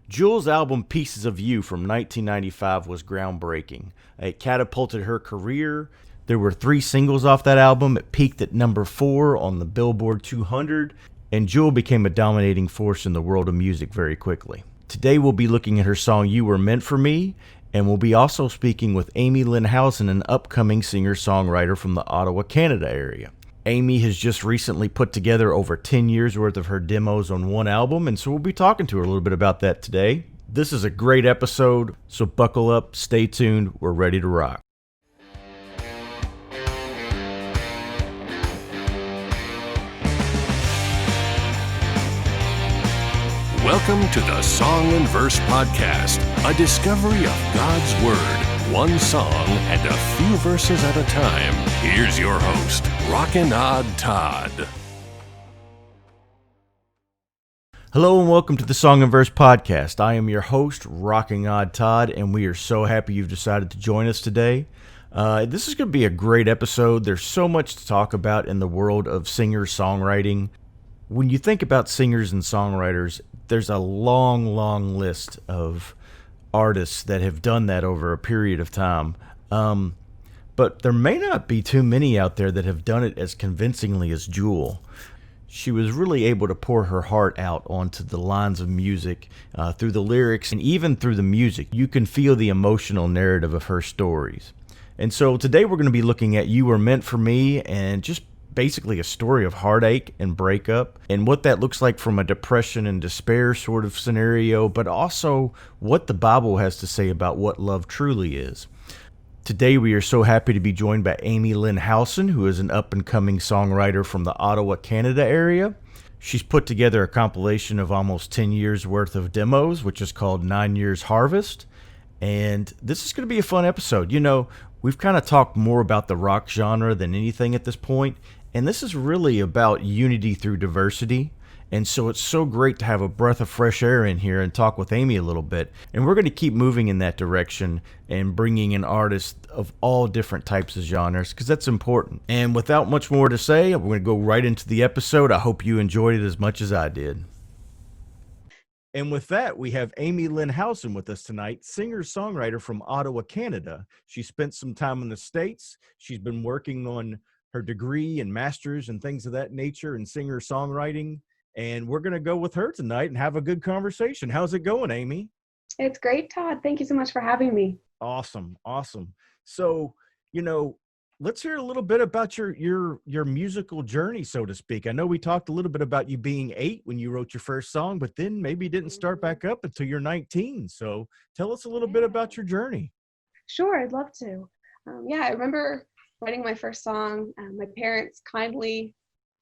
Jewel's album Pieces of You from 1995 was groundbreaking. It catapulted her career. There were 3 singles off that album. It peaked at number 4 on the Billboard 200, and Jewel became a dominating force in the world of music very quickly. Today we'll be looking at her song You Were Meant for Me, and we'll be also speaking with Amy-Lynn Howson, an upcoming singer-songwriter from the Ottawa, Canada area. Amy has just recently put together over 10 years worth of her demos on one album, and so we'll be talking to her a little bit about that today. This is a great episode, so buckle up, stay tuned, we're ready to rock. Welcome to the Song and Verse Podcast, a discovery of God's Word, one song and a few verses at a time. Here's your host, Rockin' Odd Todd. Hello and welcome to the Song and Verse Podcast. I am your host, Rockin' Odd Todd, and we are so happy you've decided to join us today. This is going to be a great episode. There's so much to talk about in the world of singer-songwriting. When you think about singers and songwriters, there's a long list of artists that have done that over a period of time. But there may not be too many out there that have done it as convincingly as Jewel. She was really able to pour her heart out onto the lines of music, through the lyrics, and even through the music. You can feel the emotional narrative of her stories. And so today we're going to be looking at You Were Meant for Me, and just basically a story of heartache and breakup and what that looks like from a depression and despair sort of scenario, but also what the Bible has to say about what love truly is. Today we are so happy to be joined by Amy-Lynn Howson, who is an up-and-coming songwriter from the Ottawa, Canada area. She's put together a compilation of almost 10 years worth of demos, which is called 9 Years Harvest. And this is going to be a fun episode. You know, we've kind of talked more about the rock genre than anything at this point. And this is really about unity through diversity. And so it's so great to have a breath of fresh air in here and talk with Amy a little bit. And we're going to keep moving in that direction and bringing in artists of all different types of genres, because that's important. And without much more to say, we're going to go right into the episode. I hope you enjoyed it as much as I did. And with that, we have Amy-Lynn Howson with us tonight, singer-songwriter from Ottawa, Canada. She spent some time in the States. She's been working on her degree and master's and things of that nature in singer-songwriting. And we're going to go with her tonight and have a good conversation. How's it going, Amy? It's great, Todd. Thank you so much for having me. Awesome. So, let's hear a little bit about your musical journey, so to speak. I know we talked a little bit about you being 8 when you wrote your first song, but then maybe didn't start back up until you're 19. So tell us a little bit about your journey. Sure, I'd love to. I remember writing my first song. My parents kindly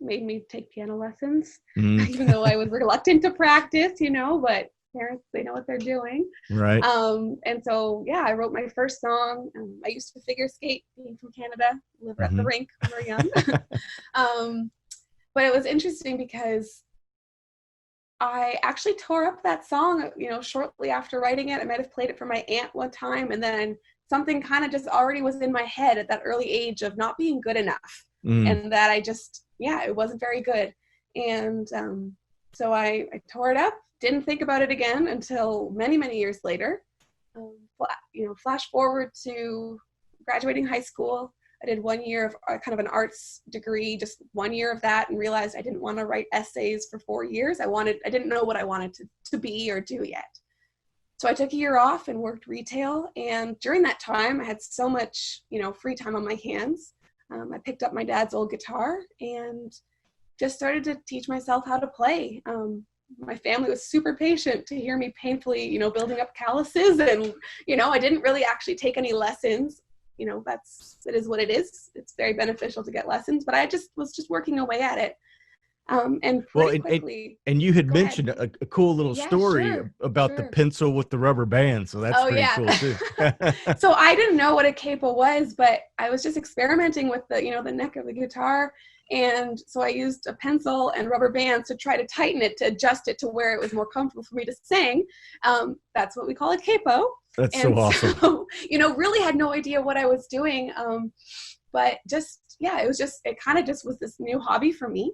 made me take piano lessons, even though I was reluctant to practice, but parents, they know what they're doing. Right. And so, I wrote my first song. I used to figure skate, being from Canada, live at the rink when we were young. But it was interesting because I actually tore up that song, shortly after writing it. I might have played it for my aunt one time, and then something kind of just already was in my head at that early age of not being good enough. And that I just, it wasn't very good. And so I tore it up, didn't think about it again until many, many years later. Flash forward to graduating high school. I did 1 year of kind of an arts degree, just 1 year of that, and realized I didn't want to write essays for 4 years. I didn't know what I wanted to be or do yet. So I took a year off and worked retail. And during that time, I had so much, free time on my hands. I picked up my dad's old guitar and just started to teach myself how to play. My family was super patient to hear me painfully, building up calluses. And, I didn't really actually take any lessons. It is what it is. It's very beneficial to get lessons, but I was working away at it. And quickly. And you had mentioned a cool little story about the pencil with the rubber band. So that's pretty cool too. So I didn't know what a capo was, but I was just experimenting with the neck of the guitar. And so I used a pencil and rubber bands to try to tighten it, to adjust it to where it was more comfortable for me to sing. That's what we call a capo. That's so awesome. So, really had no idea what I was doing. But it kind of just was this new hobby for me.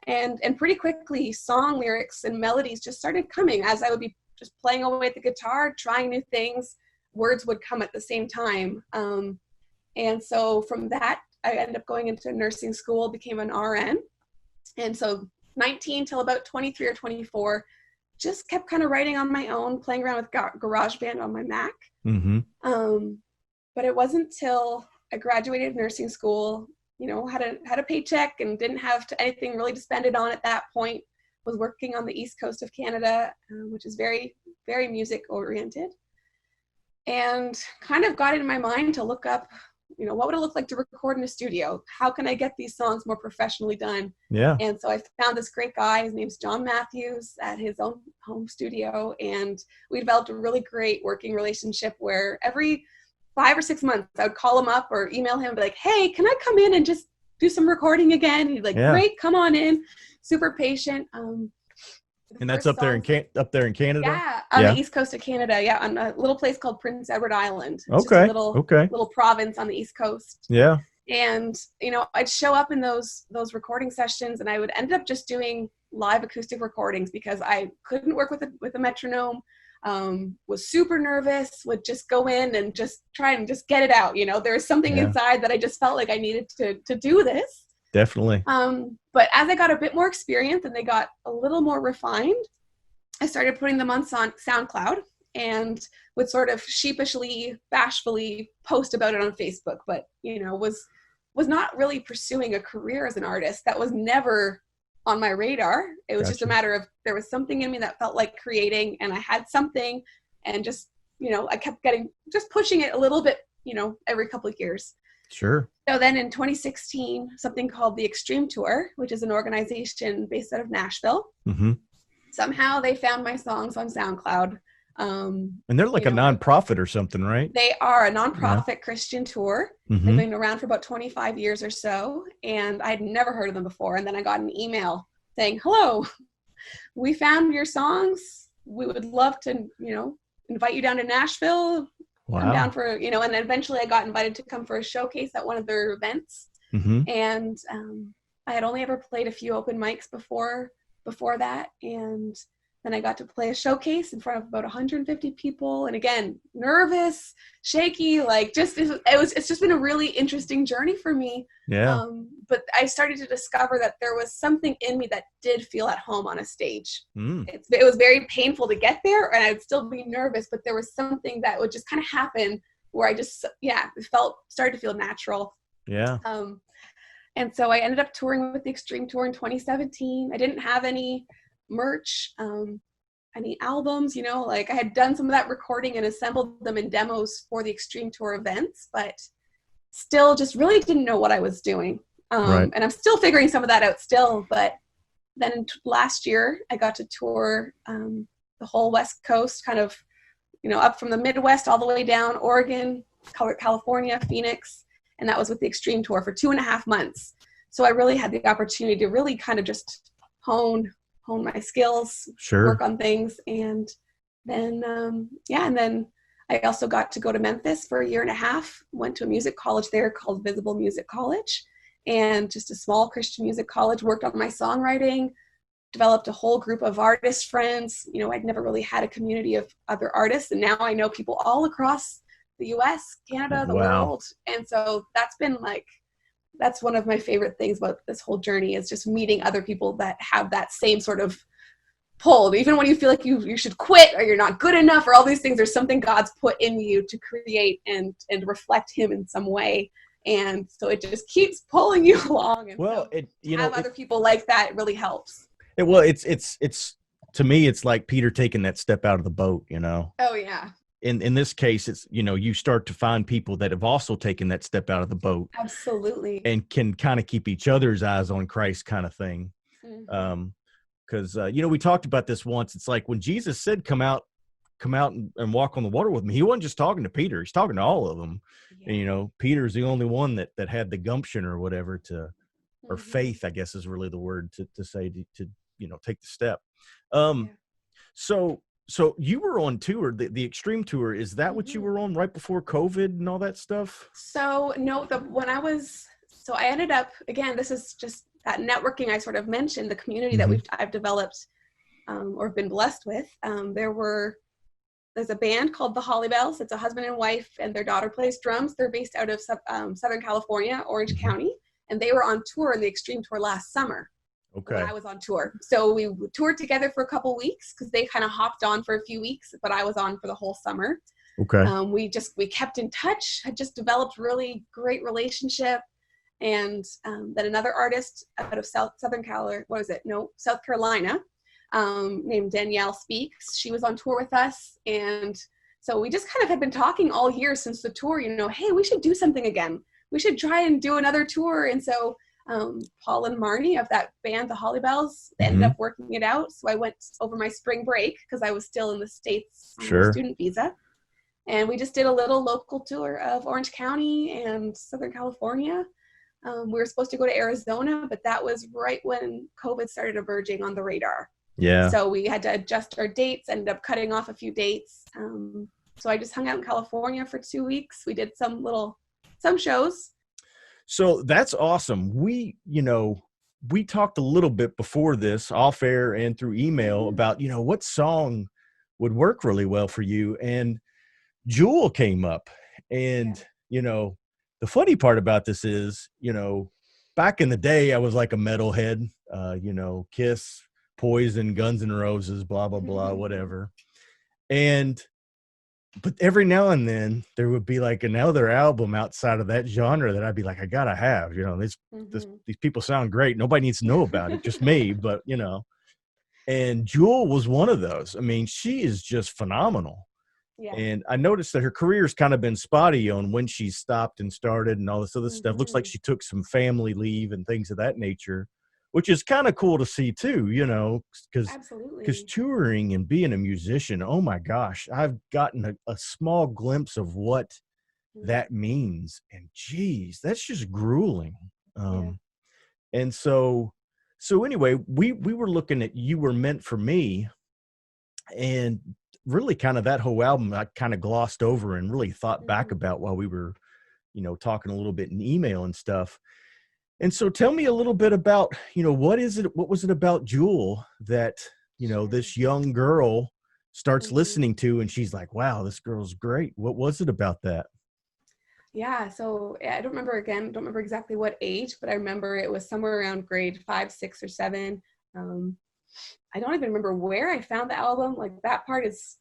And pretty quickly, song lyrics and melodies just started coming as I would be just playing away at the guitar, trying new things, words would come at the same time. And so from that, I ended up going into nursing school, became an RN. And so 19 till about 23 or 24, just kept kind of writing on my own, playing around with GarageBand on my Mac. Mm-hmm. But it wasn't till I graduated nursing school, had a paycheck and didn't have anything really to spend it on at that point, was working on the east coast of Canada, which is very, very music oriented. And kind of got it in my mind to look up, what would it look like to record in a studio? How can I get these songs more professionally done? Yeah. And so I found this great guy, his name's John Matthews, at his own home studio. And we developed a really great working relationship where every 5 or 6 months I would call him up or email him and be like, hey, can I come in and just do some recording again? He'd be like, great, come on in. Super patient. And that's up there in Canada? Yeah, on the east coast of Canada. Yeah, on a little place called Prince Edward Island. It's okay. Just a little province on the east coast. Yeah. And I'd show up in those recording sessions, and I would end up just doing live acoustic recordings because I couldn't work with a metronome. Was super nervous. Would just go in and just try and just get it out. There was something inside that I just felt like I needed to do this. Definitely. But as I got a bit more experience and they got a little more refined, I started putting them on SoundCloud and would sort of sheepishly, bashfully post about it on Facebook, but, was not really pursuing a career as an artist. That was never on my radar. It was just a matter of, there was something in me that felt like creating, and I had something, and just, I kept just pushing it a little bit, every couple of years. Sure. So then in 2016, something called the Extreme Tour, which is an organization based out of Nashville. Mm-hmm. Somehow they found my songs on SoundCloud. And they're like a nonprofit or something, right? They are a nonprofit Christian tour. Mm-hmm. They've been around for about 25 years or so. And I'd never heard of them before. And then I got an email saying, hello, we found your songs. We would love to, invite you down to Nashville. Wow. Come down for, and then eventually I got invited to come for a showcase at one of their events. Mm-hmm. And I had only ever played a few open mics before that. And then I got to play a showcase in front of about 150 people. And again, nervous, shaky, it's just been a really interesting journey for me. Yeah. But I started to discover that there was something in me that did feel at home on a stage. It was very painful to get there, and I'd still be nervous, but there was something that would just kind of happen where I just, started to feel natural. Yeah. And so I ended up touring with the Extreme Tour in 2017. I didn't have any merch, any albums, I had done some of that recording and assembled them in demos for the Extreme Tour events, but still just really didn't know what I was doing. Right. And I'm still figuring some of that out still, but then last year I got to tour the whole West Coast, kind of, up from the Midwest all the way down, Oregon, California, Phoenix, and that was with the Extreme Tour for 2.5 months. So I really had the opportunity to really kind of just hone my skills, work on things. And then, and then I also got to go to Memphis for 1.5 years, went to a music college there called Visible Music College, and just a small Christian music college, worked on my songwriting, developed a whole group of artist friends. I'd never really had a community of other artists, and now I know people all across the US, Canada, the world. And so that's one of my favorite things about this whole journey, is just meeting other people that have that same sort of pull. Even when you feel like you should quit or you're not good enough or all these things, there's something God's put in you to create and reflect him in some way. And so it just keeps pulling you along. And other people like that, it really helps. It's to me, it's like Peter taking that step out of the boat, Oh yeah. In this case, it's, you start to find people that have also taken that step out of the boat. Absolutely. And can kind of keep each other's eyes on Christ, kind of thing. Mm-hmm. Because, we talked about this once. It's like when Jesus said, come out and walk on the water with me, he wasn't just talking to Peter. He's talking to all of them. Yeah. And, Peter's the only one that had the gumption or whatever or faith, I guess is really the word to say to take the step. So you were on tour, the Extreme Tour. Is that what you were on right before COVID and all that stuff? So no, I ended up, again, this is just that networking I sort of mentioned, the community that I've developed. or been blessed with. There's a band called the Holly Bells. It's a husband and wife, and their daughter plays drums. They're based out of Southern California, Orange County, and they were on tour in the Extreme Tour last summer. Okay. When I was on tour. So we toured together for a couple weeks because they kind of hopped on for a few weeks, but I was on for the whole summer. Okay. We kept in touch, had just developed really great relationship. And then another artist out of South Carolina, named Danielle Speaks. She was on tour with us. And so we just kind of had been talking all year since the tour, hey, we should do something again. We should try and do another tour. And so Paul and Marnie of that band, the Holly Bells, ended up working it out. So I went over my spring break because I was still in the States on a student visa. And we just did a little local tour of Orange County and Southern California. We were supposed to go to Arizona, but that was right when COVID started emerging on the radar. Yeah. So we had to adjust our dates, ended up cutting off a few dates. So I just hung out in California for 2 weeks. We did some shows. So that's awesome. We talked a little bit before this off air and through email about, what song would work really well for you. And Jewel came up, and, the funny part about this is, back in the day, I was like a metalhead, Kiss, Poison, Guns N' Roses, blah, blah, blah, whatever. But every now and then there would be like another album outside of that genre that I'd be like, I gotta have, these people sound great. Nobody needs to know about it, just me, but and Jewel was one of those. I mean, she is just phenomenal. Yeah. And I noticed that her career's kind of been spotty on when she stopped and started and all this other stuff. Looks like she took some family leave and things of that nature, which is kind of cool to see too, because touring and being a musician, oh my gosh, I've gotten a small glimpse of what that means. And geez, that's just grueling. And so anyway, we were looking at You Were Meant for Me, and really kind of that whole album I kind of glossed over and really thought back about while we were, talking a little bit in email and stuff. And so tell me a little bit about, what was it about Jewel that, this young girl starts listening to, and she's like, wow, this girl's great. What was it about that? Yeah. So I don't remember exactly what age, but I remember it was somewhere around grade 5, 6, or 7. I don't even remember where I found the album. Like that part is,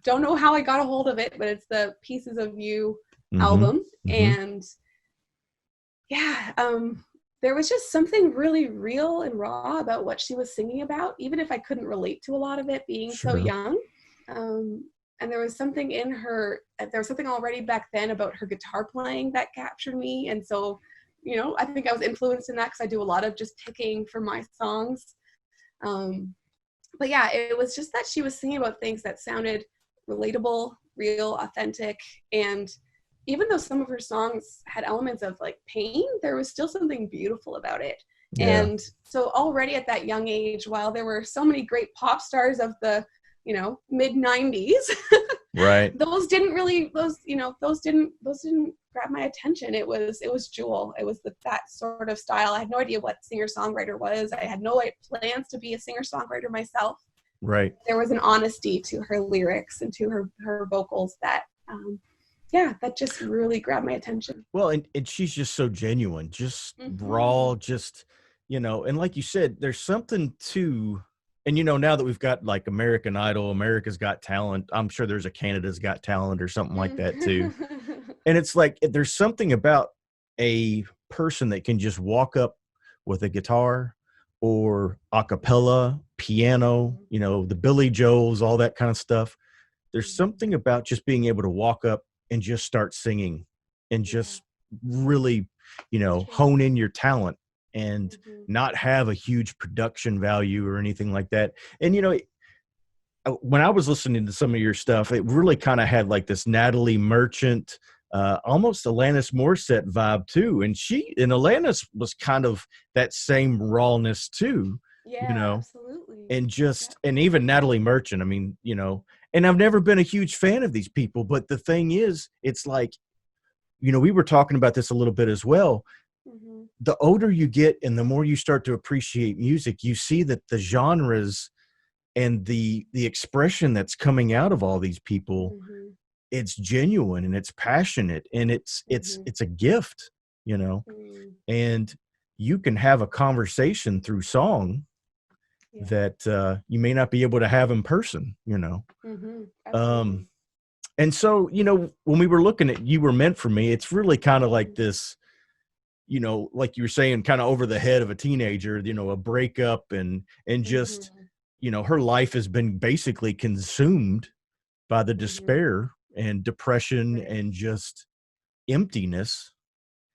don't know how I got a hold of it, but it's the Pieces of You album. And there was just something really real and raw about what she was singing about, even if I couldn't relate to a lot of it being so young. And there was something in her, there was something already back then about her guitar playing that captured me. And so, I think I was influenced in that because I do a lot of just picking for my songs. But yeah, it was just that she was singing about things that sounded relatable, real, authentic. And even though some of her songs had elements of like pain, there was still something beautiful about it. Yeah. And so already at that young age, while there were so many great pop stars of the, mid 90s, right. Those didn't grab my attention. It was Jewel. It was that sort of style. I had no idea what singer-songwriter was. I had no plans to be a singer-songwriter myself. Right. There was an honesty to her lyrics and to her vocals that, that just really grabbed my attention. Well, and she's just so genuine, just raw, just, and like you said, there's something to, and, now that we've got like American Idol, America's Got Talent, I'm sure there's a Canada's Got Talent or something like that too. And it's like, there's something about a person that can just walk up with a guitar or a cappella, piano, the Billy Joels, all that kind of stuff. There's something about just being able to walk up and just start singing and just really, hone in your talent and not have a huge production value or anything like that. And, when I was listening to some of your stuff, it really kind of had like this Natalie Merchant, almost Alanis Morissette vibe too. And Alanis was kind of that same rawness too, absolutely. And and even Natalie Merchant, I mean, and I've never been a huge fan of these people, but the thing is, it's like, we were talking about this a little bit as well. The older you get and the more you start to appreciate music, you see that the genres and the expression that's coming out of all these people, Mm-hmm. it's genuine and it's passionate, and Mm-hmm. it's a gift, you know. Mm-hmm. And you can have a conversation through song Yeah. that you may not be able to have in person, you know. Mm-hmm. Um, Absolutely. and so, you know, when we were looking at You Were Meant for Me, it's really kind of like this, you know, like you were saying, kind of over the head of a teenager, you know, a breakup, and just, Mm-hmm. you know, her life has been basically consumed by the Mm-hmm. despair and depression Right. and just emptiness.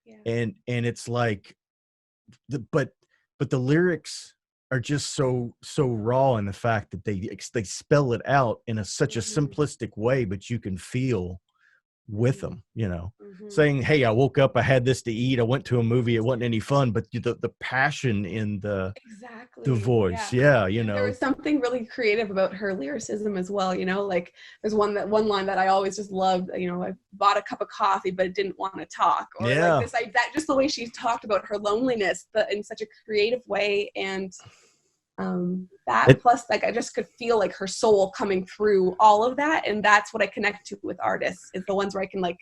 Yeah. And it's like but the lyrics are just so raw in the fact that they spell it out in such a Mm-hmm. simplistic way, but you can feel with Mm-hmm. them, you know, Mm-hmm. saying, hey, I woke up, I had this to eat, I went to a movie, it wasn't any fun, but the passion in the Exactly. voice, Yeah. yeah, you And there know. was something really creative about her lyricism as well, you know, like there's one line that I always just loved, you know, I bought a cup of coffee but it didn't want to talk, or like Yeah, this, that just the way she talked about her loneliness, but in such a creative way. And that it, plus, like, I just could feel like her soul coming through all of that. And that's what I connect to with artists, is the ones where I can like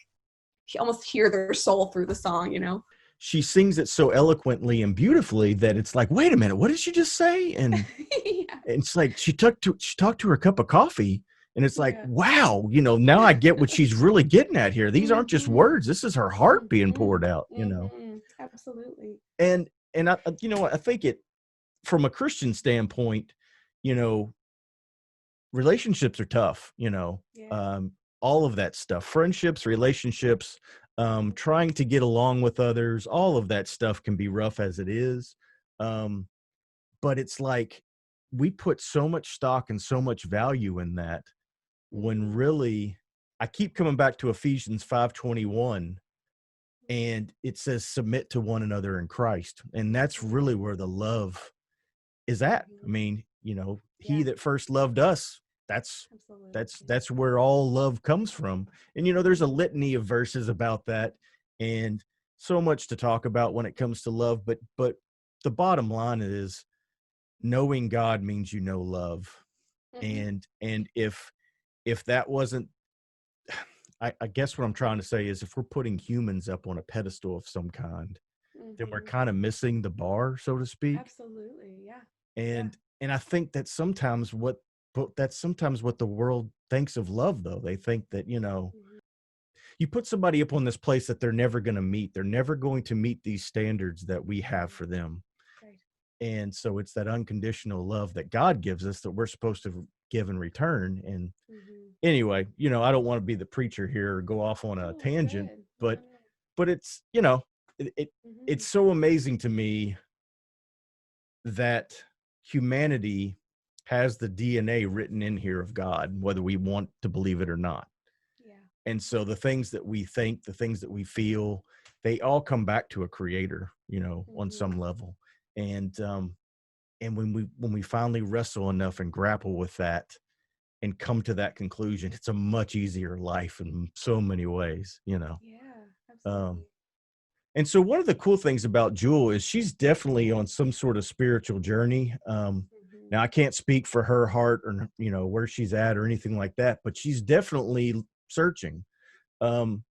almost hear their soul through the song, you know? she sings it so eloquently and beautifully that it's like, wait a minute, what did she just say? Yeah. And it's like she talked to her cup of coffee, and it's like, Yeah. wow, you know, now I get what she's really getting at here. These aren't just Mm-hmm. words. This is her heart being Mm-hmm. poured out, you know. Mm-hmm. Absolutely. And I, you know what, I think it, from a Christian standpoint, you know, relationships are tough, you know. Yeah. um, all of that stuff, friendships, relationships, trying to get along with others, all of that stuff can be rough as it is. um, but it's like we put so much stock and so much value in that, when Mm-hmm. really I keep coming back to Ephesians 5:21, and it says submit to one another in Christ, and that's really Mm-hmm. where the love is at. I Mm-hmm. mean, you know, he Yeah. that first loved us, that's Absolutely. that's where all love comes from. And you know, there's a Mm-hmm. litany of verses about that, and so much to talk about when it comes to love, but the bottom line is, knowing God means you know love. Mm-hmm. And if that wasn't, I guess what I'm trying to say is, if we're putting humans up on a pedestal of some kind, then we're Mm-hmm. kind of missing the bar, so to speak. Absolutely. Yeah. Yeah. And I think that sometimes but that's sometimes what the world thinks of love, though. They think that, you know, Mm-hmm. you put somebody up on this place that they're never going to meet. They're never going to meet these standards that we have Mm-hmm. for them. Right. And so it's that unconditional love that God gives us that we're supposed to give in return. And Mm-hmm. anyway, you know, I don't want to be the preacher here or go off on a No, it's tangent, good. No, but no. it's, you know, Mm-hmm. it's so amazing to me that humanity has the DNA written in here of God, whether we want to believe it or not. Yeah. And so the things that we think, the things that we feel, they all come back to a creator, you know, on Mm-hmm. some level. And when we finally wrestle enough and grapple with that and come to that conclusion, it's a much easier life in so many ways, you know. Yeah. Um, Absolutely. and so one of the cool things about Jewel is she's definitely on some sort of spiritual journey. Mm-hmm. Now I can't speak for her heart or, you know, where she's at or anything like that, but she's definitely searching. Um,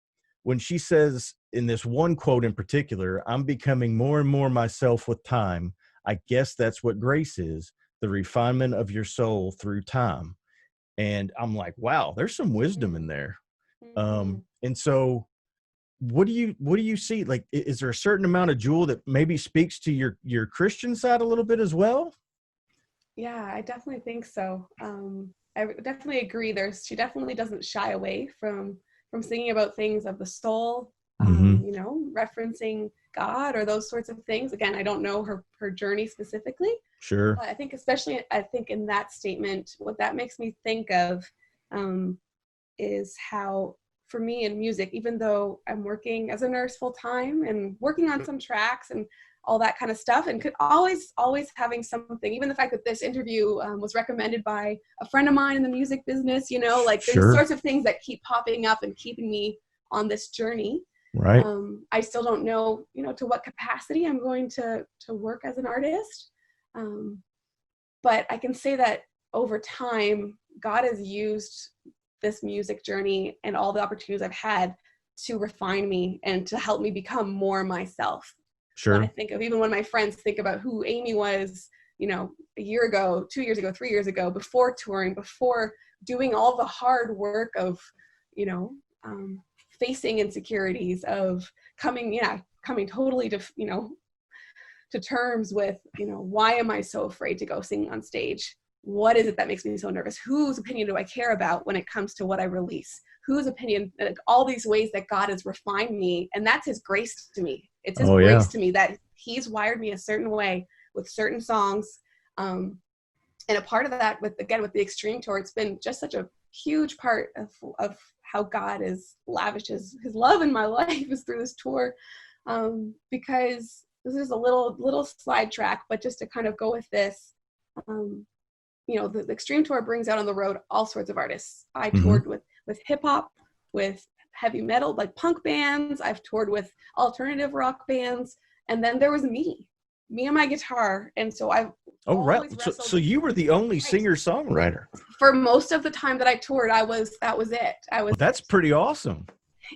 when she says in this one quote in particular, I'm becoming more and more myself with time. I guess that's what grace is, the refinement of your soul through time. And I'm like, wow, there's some wisdom in Mm-hmm. there. Mm-hmm. And so what do you see? Like, is there a certain amount of Jewel that maybe speaks to your Christian side a little bit as well? Yeah, I definitely think so. I definitely agree. She definitely doesn't shy away from singing about things of the soul, Mm-hmm. you know, referencing God or those sorts of things. Again, I don't know her journey specifically, Sure. but I think in that statement, what that makes me think of um, is how, for me in music, even though I'm working as a nurse full time and working on some tracks and all that kind of stuff, and could always having something, even the fact that this interview was recommended by a friend of mine in the music business, you know, like there's Sure. sorts of things that keep popping up and keeping me on this journey. Right. I still don't know, you know, to what capacity I'm going to work as an artist. But I can say that over time, God has used this music journey and all the opportunities I've had to refine me and to help me become more myself. Sure. When I think of, even when my friends think about who Amy was, you know, a year ago, 2 years ago, 3 years ago, before touring, before doing all the hard work of, you know, facing insecurities, of coming totally to, you know, to terms with, you know, why am I so afraid to go sing on stage? What is it that makes me so nervous? Whose opinion do I care about when it comes to what I release? Whose opinion? Like, all these ways that God has refined me, and that's his grace to me. It's his grace to me that he's wired me a certain way with certain songs. And a part of that with the Extreme Tour, it's been just such a huge part of how God has lavished his love in my life is through this tour. Because this is a little sidetrack, but just to kind of go with this, you know, the Extreme Tour brings out on the road all sorts of artists. I toured with hip hop, with heavy metal, like punk bands. I've toured with alternative rock bands. And then there was me and my guitar. And so I've So you were the only singer-songwriter. For most of the time that I toured, that was it. Well, that's pretty awesome.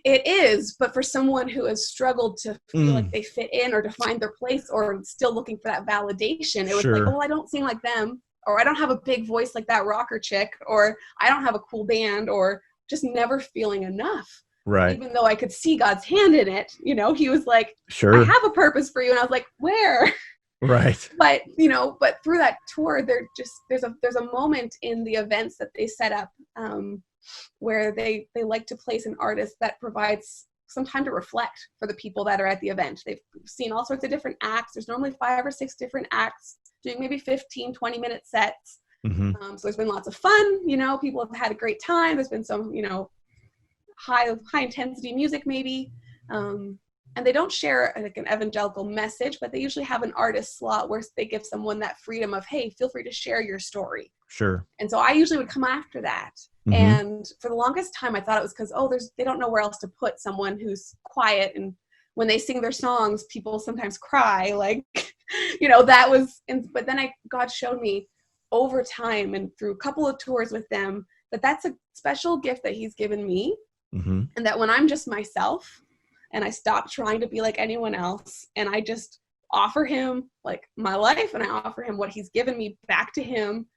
It is, but for someone who has struggled to feel like they fit in or to find their place or still looking for that validation, it was like, oh, I don't sing like them, or I don't have a big voice like that rocker chick, or I don't have a cool band, or just never feeling enough. Right. Even though I could see God's hand in it, you know, he was like, I have a purpose for you. And I was like, where? Right. But, you know, but through that tour, there's a moment in the events that they set up, where they like to place an artist that provides some time to reflect for the people that are at the event. They've seen all sorts of different acts. There's normally 5 or 6 different acts doing maybe 15, 20-minute sets. So there's been lots of fun, you know, people have had a great time. There's been some, you know, high intensity music maybe. And they don't share like an evangelical message, but they usually have an artist slot where they give someone that freedom of, hey, feel free to share your story. Sure. And so I usually would come after that. And for the longest time, I thought it was because, they don't know where else to put someone who's quiet. And when they sing their songs, people sometimes cry. Like, you know, that was, but then God showed me over time and through a couple of tours with them, that's a special gift that he's given me. And that when I'm just myself and I stop trying to be like anyone else, and I just offer him like my life and I offer him what he's given me back to him,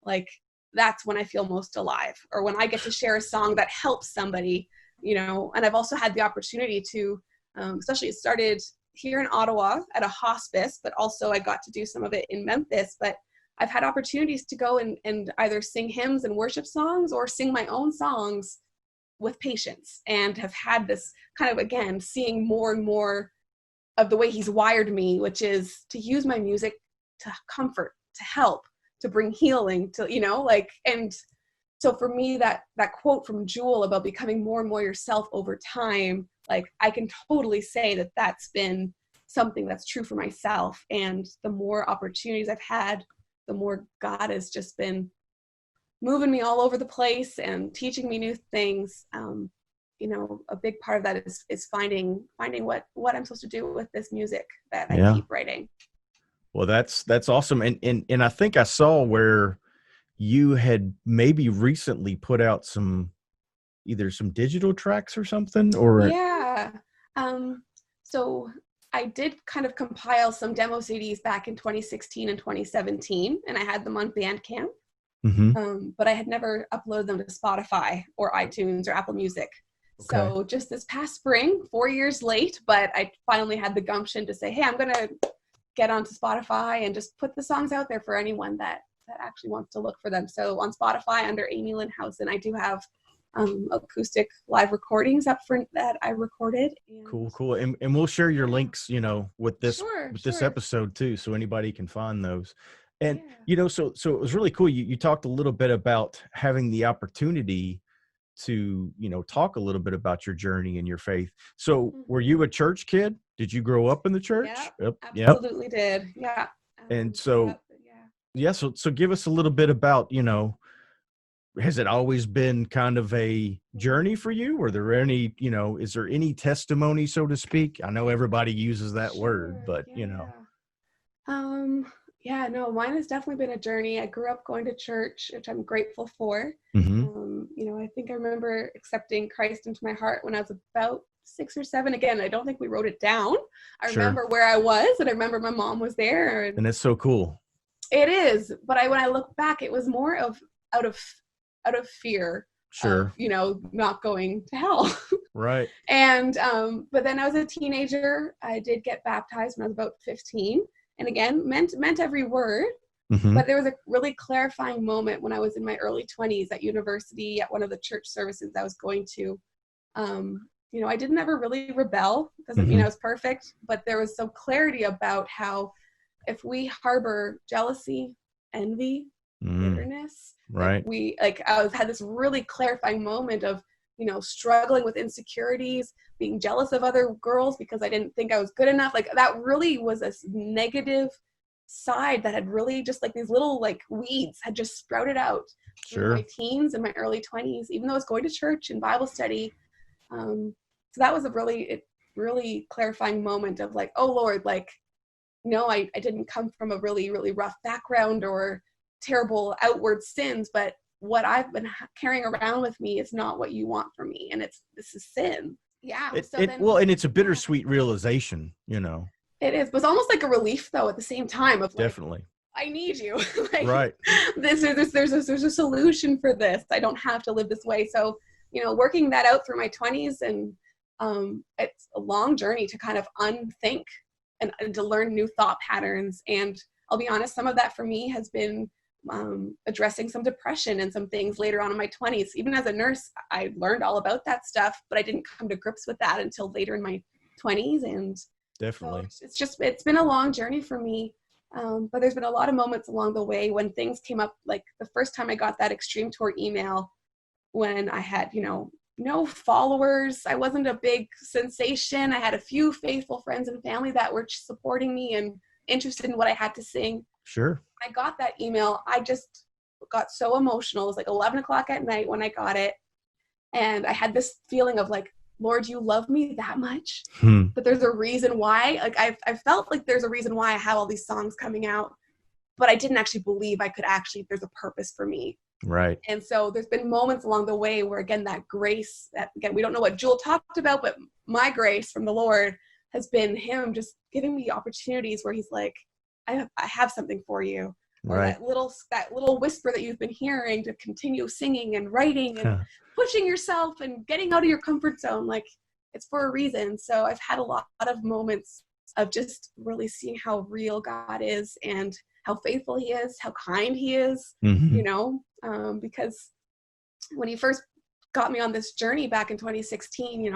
like, that's when I feel most alive, or when I get to share a song that helps somebody, you know. And I've also had the opportunity to, especially it started here in Ottawa at a hospice, but also I got to do some of it in Memphis. But I've had opportunities to go and either sing hymns and worship songs or sing my own songs with patients, and have had this kind of, again, seeing more and more of the way he's wired me, which is to use my music to comfort, to help, to bring healing, to, you know, like, and so for me, that quote from Jewel about becoming more and more yourself over time, like, I can totally say that that's been something that's true for myself. And the more opportunities I've had, the more God has just been moving me all over the place and teaching me new things. You know, a big part of that is finding what I'm supposed to do with this music that I keep writing. Well, that's awesome. And I think I saw where you had maybe recently put out either some digital tracks or something, or so I did kind of compile some demo CDs back in 2016 and 2017, and I had them on Bandcamp. But I had never uploaded them to Spotify or iTunes or Apple Music. Okay. So just this past spring, 4 years late, but I finally had the gumption to say, hey, I'm going to get onto Spotify and just put the songs out there for anyone that actually wants to look for them. So on Spotify under Amy-Lynn Howson, I do have acoustic live recordings up front that I recorded. And cool. And we'll share your links, you know, with this this episode too, so anybody can find those. And, you know, so it was really cool. You talked a little bit about having the opportunity to, you know, talk a little bit about your journey and your faith. So were you a church kid? Did you grow up in the church? Yep. Absolutely did. Yeah. And so, so give us a little bit about, you know, has it always been kind of a journey for you? Were there any, you know, is there any testimony, so to speak? I know everybody uses that word, but, you know. Yeah, no, mine has definitely been a journey. I grew up going to church, which I'm grateful for. Mm-hmm. I think I remember accepting Christ into my heart when I was about 6 or 7. Again, I don't think we wrote it down. I Sure. remember where I was, and I remember my mom was there. And it's so cool. It is, but when I look back, it was more of out of out of fear of, Sure. not going to hell. Right. And but then I was a teenager. I did get baptized when I was about 15, and again, meant every word. Mm-hmm. But there was a really clarifying moment when I was in my early 20s at university at one of the church services I was going to. I didn't ever really rebel. Doesn't mean I was perfect, but there was some clarity about how if we harbor jealousy, envy, bitterness, Right. had this really clarifying moment of, struggling with insecurities, being jealous of other girls because I didn't think I was good enough. Like that really was a negative side that had really just like these little like weeds had just sprouted out through my teens and my early 20s, even though I was going to church and Bible study. So that was a really clarifying moment of like, oh Lord, like, no, I didn't come from a really, really rough background or terrible outward sins, but what I've been carrying around with me is not what you want from me. And this is sin. Yeah. And it's a bittersweet realization, It is, but it's almost like a relief though at the same time of like, definitely. I need you. Like, right. There's a solution for this. I don't have to live this way. So, working that out through my 20s, and it's a long journey to kind of unthink and to learn new thought patterns. And I'll be honest, some of that for me has been addressing some depression and some things later on in my 20s. Even as a nurse, I learned all about that stuff, but I didn't come to grips with that until later in my 20s. And definitely, so it's been a long journey for me. But there's been a lot of moments along the way when things came up, like the first time I got that Extreme Tour email when I had, no followers. I wasn't a big sensation. I had a few faithful friends and family that were supporting me and interested in what I had to sing. Sure. When I got that email, I just got so emotional. It was like 11 o'clock at night when I got it. And I had this feeling of like, Lord, you love me that much, but there's a reason why. Like I felt like there's a reason why I have all these songs coming out, but I didn't actually believe there's a purpose for me. Right. And so there's been moments along the way where, again, that grace, that again, we don't know what Jewel talked about, but my grace from the Lord has been him just giving me opportunities where he's like, I have something for you. Or right. that little whisper that you've been hearing to continue singing and writing and pushing yourself and getting out of your comfort zone. Like, it's for a reason. So I've had a lot of moments of just really seeing how real God is and how faithful he is, how kind he is, because when he first got me on this journey back in 2016,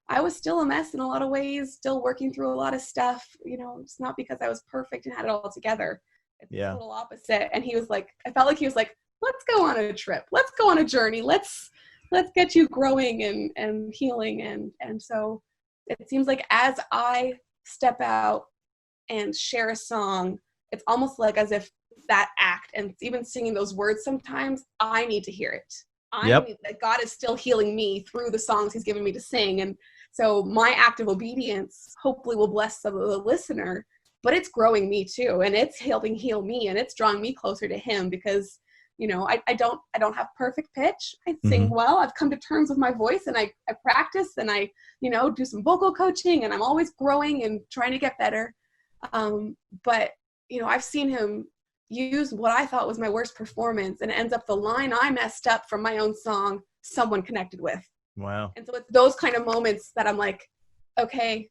I was still a mess in a lot of ways, still working through a lot of stuff. It's not because I was perfect and had it all together. It's a little opposite. And he was like, I felt like he was like, let's go on a trip. Let's go on a journey. Let's get you growing and healing. And so it seems like as I step out and share a song, it's almost like as if that act and even singing those words, sometimes I need to hear it. That God is still healing me through the songs he's given me to sing. And so my act of obedience hopefully will bless the listener, but it's growing me too. And it's helping heal me, and it's drawing me closer to him because, I don't have perfect pitch. I sing well. I've come to terms with my voice, and I practice, and I, do some vocal coaching, and I'm always growing and trying to get better. But I've seen him use what I thought was my worst performance, and it ends up the line I messed up from my own song, someone connected with. Wow. And so it's those kind of moments that I'm like, okay,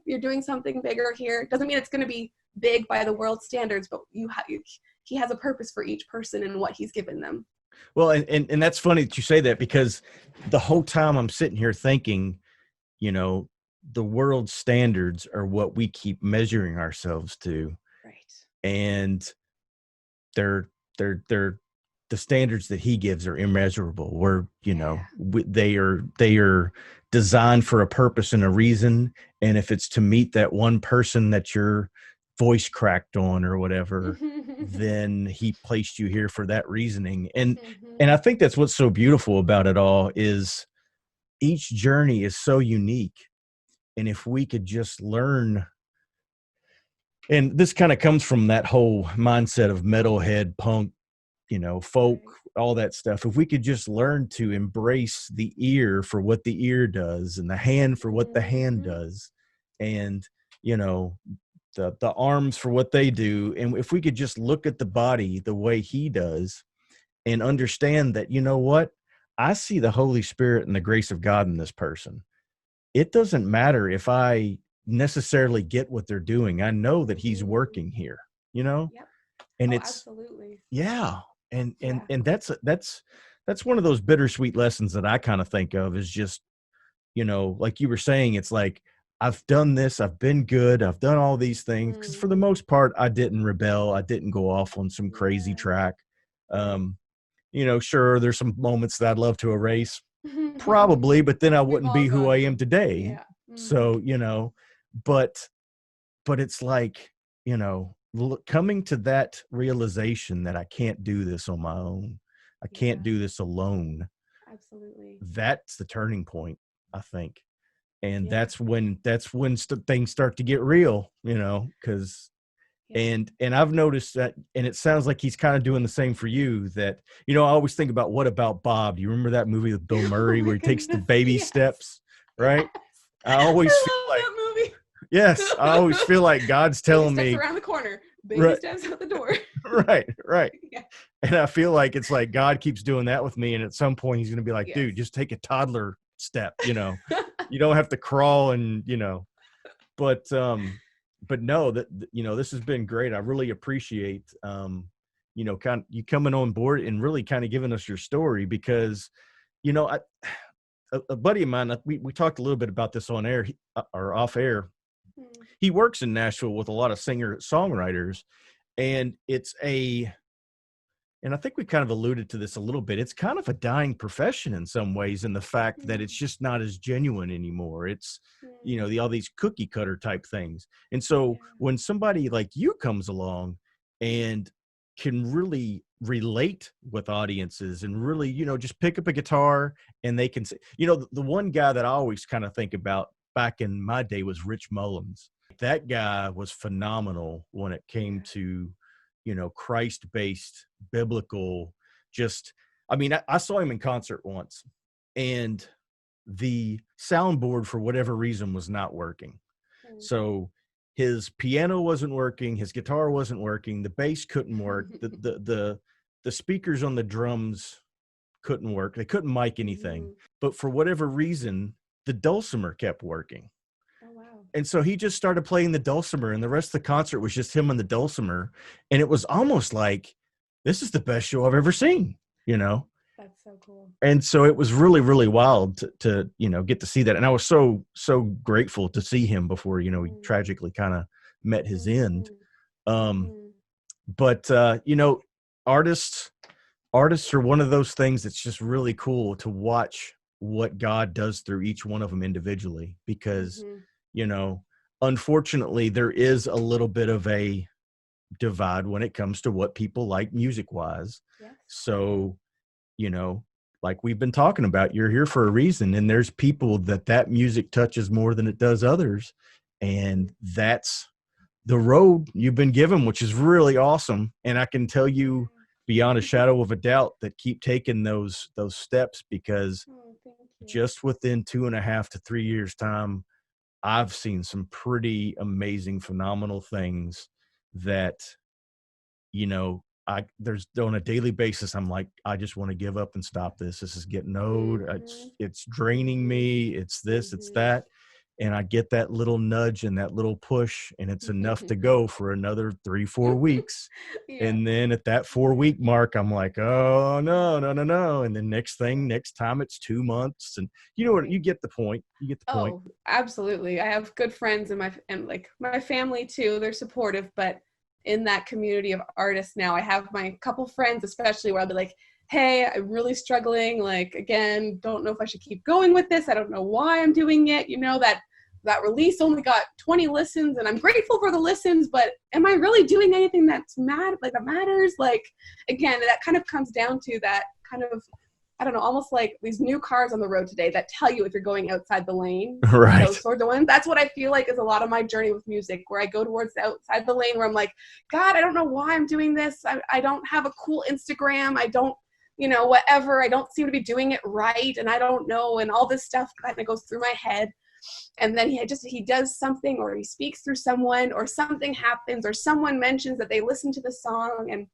you're doing something bigger here. Doesn't mean it's going to be big by the world standards, but he has a purpose for each person and what he's given them. Well, and that's funny that you say that, because the whole time I'm sitting here thinking, the world standards are what we keep measuring ourselves to. Right. And they're the standards that he gives are immeasurable. Where, they are designed for a purpose and a reason. And if it's to meet that one person that your voice cracked on or whatever, then he placed you here for that reasoning. And I think that's what's so beautiful about it all is each journey is so unique. And if we could just learn and this kind of comes from that whole mindset of metalhead, punk, folk, all that stuff. If we could just learn to embrace the ear for what the ear does and the hand for what the hand does, and, the arms for what they do. And if we could just look at the body the way he does and understand that, you know what, I see the Holy Spirit and the grace of God in this person. It doesn't matter if I necessarily get what they're doing. I know that he's working here, Yep. and Oh, it's, absolutely. yeah. And Yeah. that's one of those bittersweet lessons that I kind of think of is just, like you were saying, it's like, I've done this, I've been good, I've done all these things. Because for the most part, I didn't rebel. I didn't go off on some crazy track. Sure, there's some moments that I'd love to erase, probably, but then I We've wouldn't all be who gone I through. am today. Yeah. So, but it's like, coming to that realization that I can't do this on my own. I can't do this alone. Absolutely. That's the turning point, I think. And Yeah. that's when things start to get real, because and I've noticed that, and it sounds like he's kind of doing the same for you, that, I always think about, what about Bob? Do you remember that movie with Bill Oh Murray where my he takes the goodness. baby Yes. steps, right? Yes. I always feel I love like, that movie. yes, I always feel like God's Baby telling steps me, around the corner. Baby right, steps out the door. right. Yeah. And I feel like it's like God keeps doing that with me. And at some point he's going to be like, Yes. dude, just take a toddler step, you don't have to crawl and, but no, this has been great. I really appreciate, you coming on board and really kind of giving us your story, because, a buddy of mine, we talked a little bit about this on air or off air. He works in Nashville with a lot of singer-songwriters, and and I think we kind of alluded to this a little bit. It's kind of a dying profession in some ways, in the fact that it's just not as genuine anymore. It's, all these cookie cutter type things. And so when somebody like you comes along and can really relate with audiences and really, just pick up a guitar and they can say, the one guy that I always kind of think about back in my day was Rich Mullins. That guy was phenomenal when it came to, Christ-based, biblical, I saw him in concert once, and the soundboard, for whatever reason, was not working. So his piano wasn't working, his guitar wasn't working, the bass couldn't work, the speakers on the drums couldn't work, they couldn't mic anything. But for whatever reason, the dulcimer kept working. And so he just started playing the dulcimer, and the rest of the concert was just him and the dulcimer. And it was almost like, this is the best show I've ever seen, That's so cool. And so it was really, really wild to get to see that. And I was so, so grateful to see him before, he tragically kind of met his end. But artists are one of those things that's just really cool to watch what God does through each one of them individually, because unfortunately, there is a little bit of a divide when it comes to what people like music wise. Yes. So, like we've been talking about, you're here for a reason, and there's people that music touches more than it does others. And that's the road you've been given, which is really awesome. And I can tell you beyond a shadow of a doubt that keep taking those steps, because just within 2.5 to 3 years time, I've seen some pretty amazing, phenomenal things that, there's on a daily basis, I'm like, I just want to give up and stop this. This is getting old. It's draining me. It's this, it's that. And I get that little nudge and that little push, and it's enough to go for another 3-4 weeks. And then at that 4-week mark, I'm like, oh no. And then next time it's 2 months. And you get the point. Oh, absolutely. I have good friends and like my family too. They're supportive, but in that community of artists now, I have my couple friends, especially, where I'll be like, hey, I'm really struggling. Like, again, don't know if I should keep going with this. I don't know why I'm doing it. That release only got 20 listens, and I'm grateful for the listens, but am I really doing anything that matters? Like, again, that kind of comes down to that kind of I don't know, almost like these new cars on the road today that tell you if you're going outside the lane. Right. Those sort of ones. That's what I feel like is a lot of my journey with music, where I go towards the outside the lane, where I'm like, God, I don't know why I'm doing this. I don't have a cool Instagram. I don't, whatever. I don't seem to be doing it right. And I don't know. And all this stuff kind of goes through my head. And then he does something, or he speaks through someone, or something happens, or someone mentions that they listen to the song. And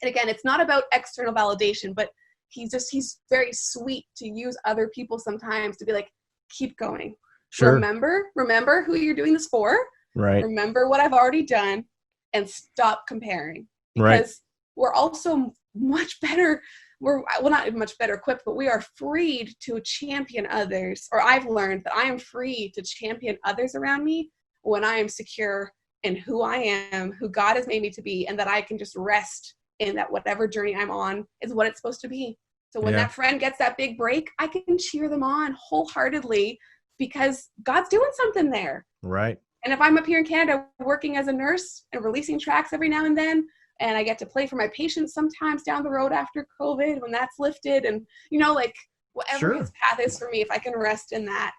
again, it's not about external validation, but he's very sweet to use other people sometimes to be like, keep going. Sure. Remember who you're doing this for. Right. Remember what I've already done, and stop comparing, because right. we're also much better. We're not much better equipped, but we are freed to champion others. Or I've learned that I am free to champion others around me when I am secure in who I am, who God has made me to be, and that I can just rest in that whatever journey I'm on is what it's supposed to be. So when that friend gets that big break, I can cheer them on wholeheartedly, because God's doing something there. Right. And if I'm up here in Canada working as a nurse and releasing tracks every now and then, and I get to play for my patients sometimes down the road after COVID when that's lifted, and like whatever his path is for me, if I can rest in that,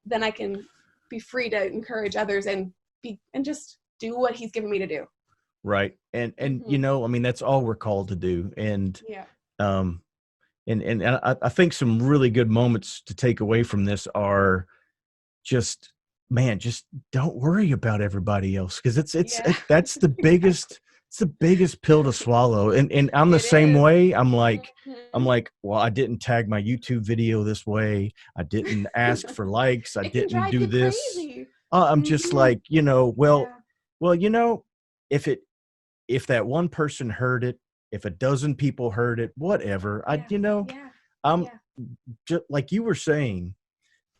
then I can be free to encourage others and just do what he's given me to do. Right. And I mean, that's all we're called to do. And and I think some really good moments to take away from this are just don't worry about everybody else, because that's the biggest. It's the biggest pill to swallow. And I'm the same way. I'm like, well, I didn't tag my YouTube video this way. I didn't ask for likes. I didn't do this. I'm just like, if that one person heard it, if a dozen people heard it, whatever, just like you were saying,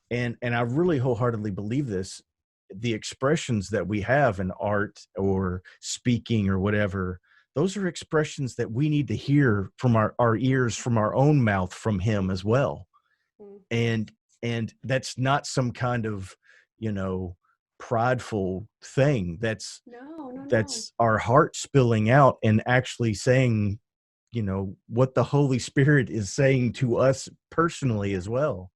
and I really wholeheartedly believe this, the expressions that we have in art or speaking or whatever, those are expressions that we need to hear from our ears, from our own mouth, from him as well. And that's not some kind of, prideful thing. That's our heart spilling out and actually saying, what the Holy Spirit is saying to us personally as well.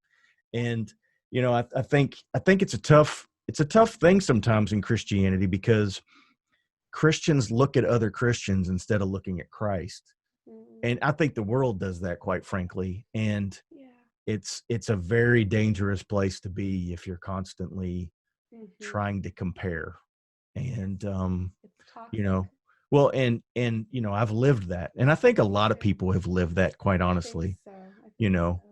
And, I think it's a tough thing sometimes in Christianity, because Christians look at other Christians instead of looking at Christ. And I think the world does that, quite frankly. And it's a very dangerous place to be if you're constantly trying to compare. And, well, and I've lived that. And I think a lot of people have lived that, quite honestly,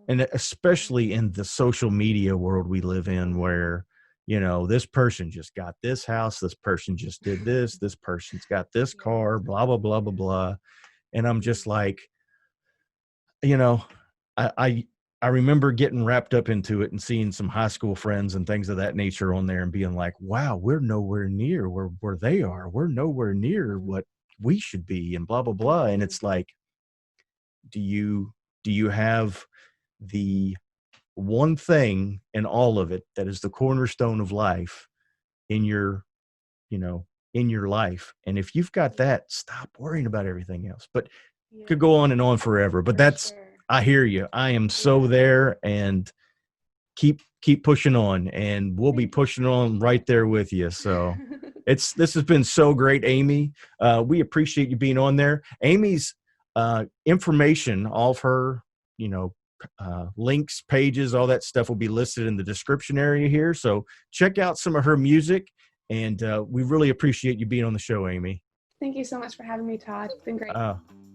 and especially in the social media world we live in, where, this person just got this house, this person just did this person's got this car, blah, blah, blah, blah, blah. And I'm just like, I remember getting wrapped up into it and seeing some high school friends and things of that nature on there and being like, wow, we're nowhere near where they are. We're nowhere near what we should be, and blah, blah, blah. And it's like, do you have the one thing in all of it that is the cornerstone of life in your life? And if you've got that, stop worrying about everything else. But could go on and on forever. But I hear you. I am so there, and keep pushing on, and we'll be pushing on right there with you. So this has been so great, Amy. We appreciate you being on there. Amy's information, all of her, links, pages, all that stuff will be listed in the description area here. So check out some of her music, and we really appreciate you being on the show, Amy. Thank you so much for having me, Todd. It's been great.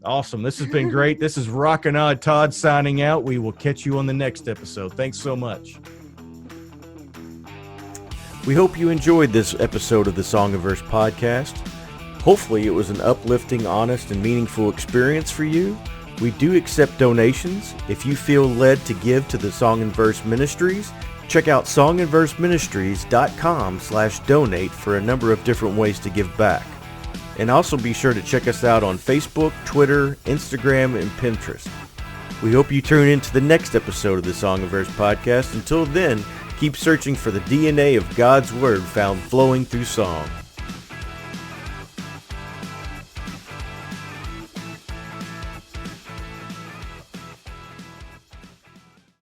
Awesome. This has been great. This is Rockin' Odd Todd signing out. We will catch you on the next episode. Thanks so much. We hope you enjoyed this episode of the Song and Verse podcast. Hopefully it was an uplifting, honest, and meaningful experience for you. We do accept donations. If you feel led to give to the Song and Verse Ministries, check out songandverseministries.com/donate for a number of different ways to give back. And also be sure to check us out on Facebook, Twitter, Instagram, and Pinterest. We hope you tune in to the next episode of the Song and Verse podcast. Until then, keep searching for the DNA of God's Word found flowing through song.